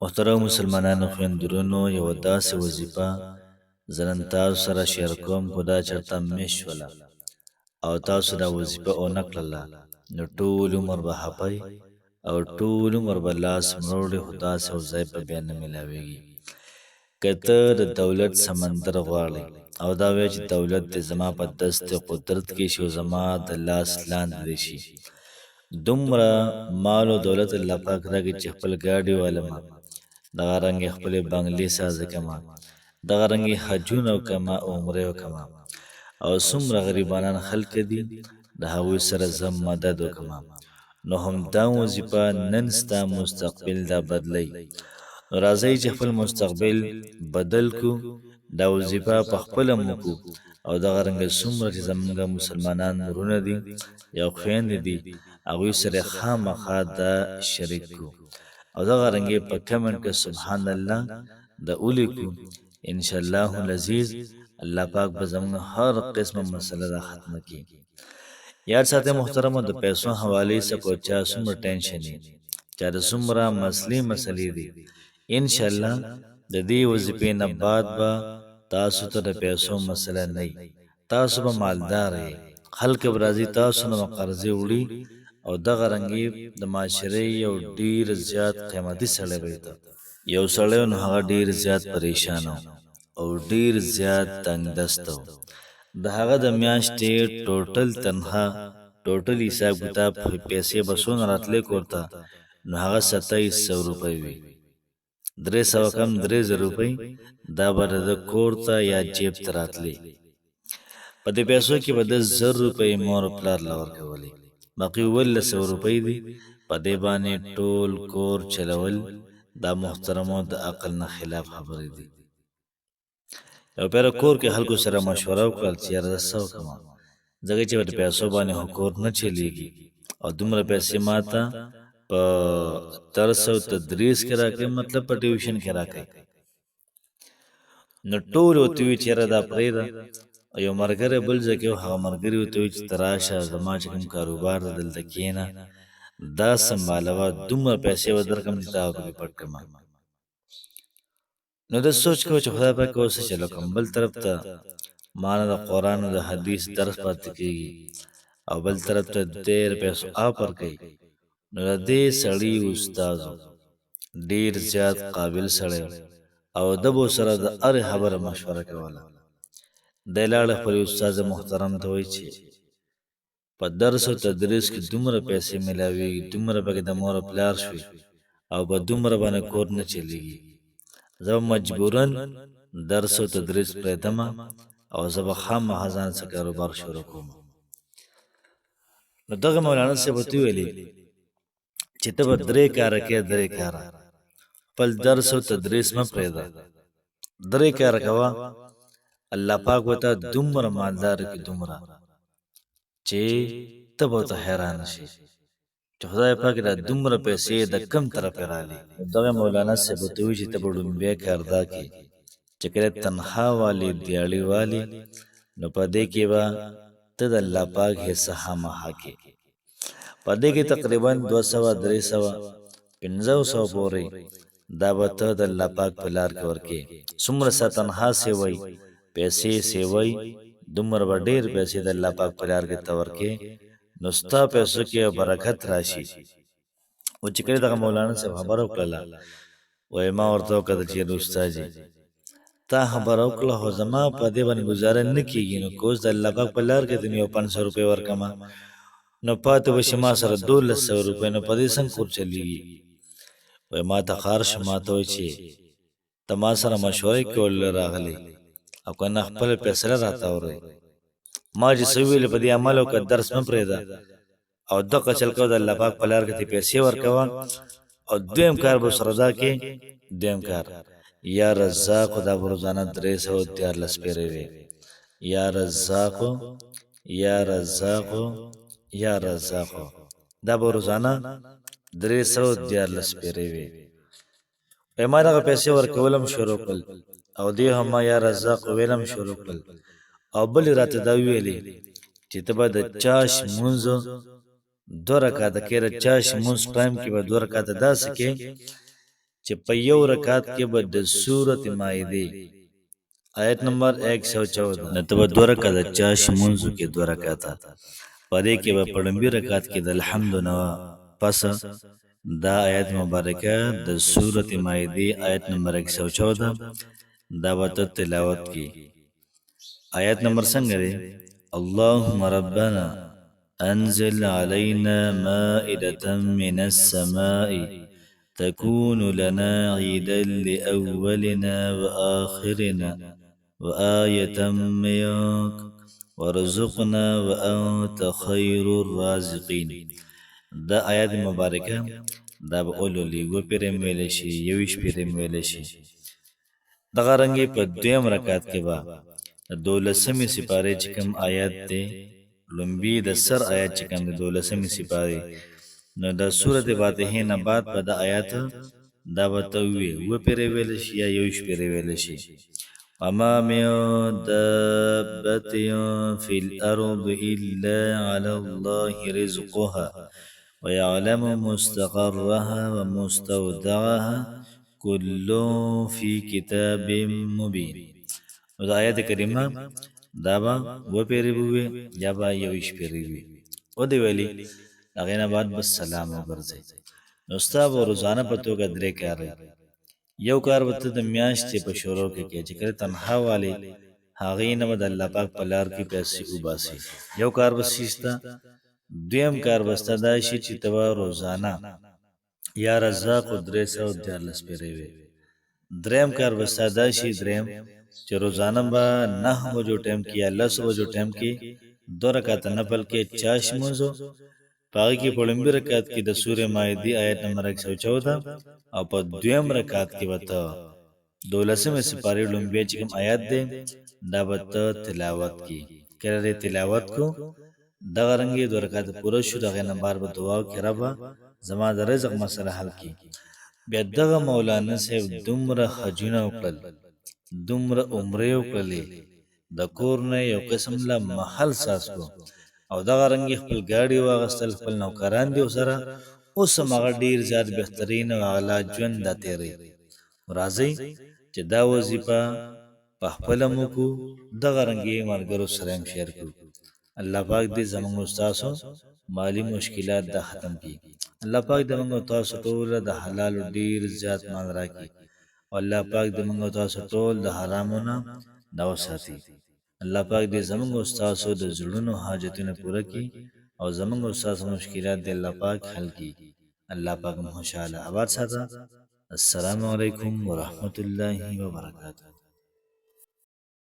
محترم مسلمانانو خویندورونو یوه داسې وظیفه زه نن تاسو سره شیر کوم خو دا چېرته میس شوله او تاسو دا وظیفه ونه کړله نو ټول عمر به خفه او ټول عمر به لاس مروړې خو داسې یو ځای به بیا نه میلاویږي. که ته د دولت سمندر غواړې او دا وایې چې دولت دې زما په دست قدرت کې شي او زما د لاس لاندې دې شي، دومره مال او دولت الله پاک راکړي چې خپل ګاډي والما، دغه رنګې خپلې بنګلې سازه کما، دغه رنګې حجونه وکما او عمرې وکما، او څومره غریبانان خلک دي د هغوی سره زه مدد وکما، نو همدا وظیفه نن ستا مستقبل دا بدلی. نو راځئ چې خپل مستقبل بدل کو، دا وظیفه په خپله موکو او دغه رنګه څومره چې زمونږ مسلمانان نورونه دي یا خویندې دي هغوی سره خامخا دا شریک کو او دغه رنګې په کمنټ کې سبحان الله د ولیکو. انشاءالله العزیز الله پاک به زموږ هر قسمه مسله را ختمه کړي. یاد ساتئ محترمو، د پیسو حوالې څخه چا څومره ټینشن وي، چا د څومره مسلې دي، انشاءالله د دې وظیفې نه بعد به تاسو ته د پیسو مسله نه وي، تاسو به مالدار یې، خلک به راځي تاسو نه قرضې وړي او دغه رنګې د معاشرې یو ډیر زیات قیمتي سړی به ته یو سړی نو هغه ډیر زیات پریشان او ډیر زیات تنګ دست و. د هغه د میاشتې ټوټل تنخوا ټوټل حساب کتاب پیسې به څونه راتلې کورته، نو هغه 2700 روپۍ وي، 300 کم 3000 روپۍ دا به د کور ته یا جیب ته راتلې. په دې پیسو کې به د 1000 روپۍ مور پلار له ورکولې، باقي 1700 روپۍ دي. په دې باندې ټول کور چلول دا محترمو د عقل نه خلاف خبرې دي. یو پیر کور کې خلکو سره مشوره وکړل چې یاره زه څه وکړم، ځکه چې د پیسو باندې خو کور نه چلیږي او دومره پیسې ماته په درس او تدریس کې راکړئ، مطلب په ټیوشن کې راکړئ. نو ټول ورته وایي چې یاره دا پرېږده. یو ملګری بل ځای کې و، هغه ملګري ورته وایي چې ته راشه زما چې کوم کاروبار دی دلته کښېنه، دا سنبالوه، دومره پیسې به درکړم چې تا به پکې پټ کړمه. نو د سوچ کوه چې خدای پاک اوس څه چلو کوم. بل طرف ته ما نه د قرآن او د حدیث درس پاتې کېږي او بل طرف ته ډېر پیسو آفر کوي. نو د دې سړي استاد ډېر زیات قابل سړی او د به سره د هرې خبره مشوره کوله. دی لاړه خپل استاد محترم ته وایي چې په درس او تدریس کې دومره پیسې میلاویږي، دومره پکې د مور پلار شوي او په دومره باندې کور نه چلیږي، زه به مجبوراً درس او تدریس پرېږدمه او زه به خامخا ځان څه کاروبار شروع کوم. نو دغه مولانا صاحب ورته ویلي چې ته به 3 کاره کې 3 کاره، خپل درس او تدریس مه پرېږده، 3 کاره کوه، الله پاک به ته دومره مالدار کړي دومره چې ته به ورته حیران شي چې خدای پاک دا دومره پیسې د کم طرفې راغلي. دغه مولانا صاحب ورته وایي چې ته به لومبی کار دا کړې چې کله تنخوا والې دیاړي والې، نو په دې کې به ته د الله پاک حصه خامخا کې، په دې کې تقریبا 200 300 500 پورې دا به ته د الله پاک په لار کې ورکې. څومره ستا تنخوا سیوئ پیسې سیوئ دومره به ډېر پیسې د الله پاک په لار کې ته ورکې، نو ستا پیسو کې برکت راشي. او چې کله دغه مولانا صاحب خبره وکړله، وایي ما ورته وکتل چې استاد جي تا خبره وکړله خو زما په دې باندې ګزاره نه کېږي، نو که اوس د الله پاک په لار کې ته مې یو 500 روپۍ ورکړمه نو پاتې به شي ما سره 1200 روپۍ، نو په دې څنګه کور چلېږي. وایي ما ته خار شو، ما ته وایي چې ته ما سره مشورې کولو راغلی او که نه خپله فیصله راته وروایي. ما چې څه وویلې په دې عمل وکړه، درس مه پرېږده او دغه چل کوه، د الله پاک په لار کې ته پیسې ورکوه. او دویم کار به سره دا کې، دویم کار یا رزاقو دا به روزانه 314 پیرې وي، یا رزاقو یا رزاقو یا رزاقو دا به روزانه 314 پیرې وي. ما دغه پیسې ورکولم شروع کړل او دې هم ما یا رزاق ویلم شروع کړل. او بل راته دا ویلې چې ته به د چاش مونځ 2 رکعاته کې، د چاش مونځ ټایم کې به 2 رکعاته داسې کې چې په یو رکعت کې به د سورۃ مائده آیت نمبر 114 نه تب 2 رکعت چاش منځو کې 2 رکعت پدې کې به پړمبي رکعت کې د الحمد نو پس دا آیت مبارکه د سورۃ مائده آیت نمبر 114 دا وت تلاوت کی آیت نمبر څنګه دی اللهم ربنا انزل علينا مائدة من السماء تكون لنا عيدا لأولنا وآخرنا وآية منك وارزقنا وأنت خير الرازقين دا آیات مبارکه دا به اولولی و پیرم ویلشی یویش پیرم ویلشی دغه رنګي په دویم رکعت کې با دولسمی سپاره چې کوم آیات دی لومبي د سر آیات چې کوم د دولسمی سپاره نو د سورته فاتحه نه بعد په د آیات دا وتوي و پیرې ویل شي یا یو شپې ویل شي اما من دابة في الأرض إلا على الله رزقها ويعلم مستقرها ومستودعها كل في كتاب مبين دا آیت کریمه دا با و پیری بوی یا با یویش پیری بوی او دی ویلی اغینا بعد بس سلام وګرځي نو ستا به روزانه په توګه درې کار یو کار وته د میاشتې په شروع کې چې کله تنها والی هغې نه د الله پاک په لار کې پیسې وباسي یو کار وسیستا دویم کار وستا دا شي چې تبا روزانه یا رزاق 314 پیری وي دریم کار وستا دا شي دریم چې روزانه به 9 بجو ټایم کې یا 10 بجو ټایم کې 2 رکعات نفل کې چاش منځو پاگی کی پڑنبی رکعت کی د سورہ مائدی آیت نمبر 114 او په دویم رکعت کی وتا دولسم سپاری لنبی چکم آیت دے دا وتا تلاوت کی کرے تلاوت کو دغه رنگی دو رکعت پورا شو دغه نمبر به دعا کربا زما د رزق مسله حل کی بیا دغه مولانا صاحب دومره حجونه وکړل دومره عمره وکړلې د کور نه یو قسم لا محل ساس کو او دغه رنګ خپل گاډي واغستل خپل نوکران دی سره اوس مغه ډیر زیات بهترین او اعلی ژوند د تیرې راځي چې دا وظیفه په خپل مو کو دغه رنګي مرګرو سره شیر کو الله پاک دې زموږ استادو مالی مشکلات د ختم کړي الله پاک دې موږ تاسو ټول د حلال ډیر زیات مال راکړي او الله پاک دې موږ تاسو ټول د حرامونو دا وساتي الله پاک دې زموږ استادو د زړونو حاجتونه پوره کړي او زموږ استادو مشکلات دې الله پاک حل کړي الله پاک مو خوشاله آباد ساته السلام علیکم ورحمت الله وبرکاته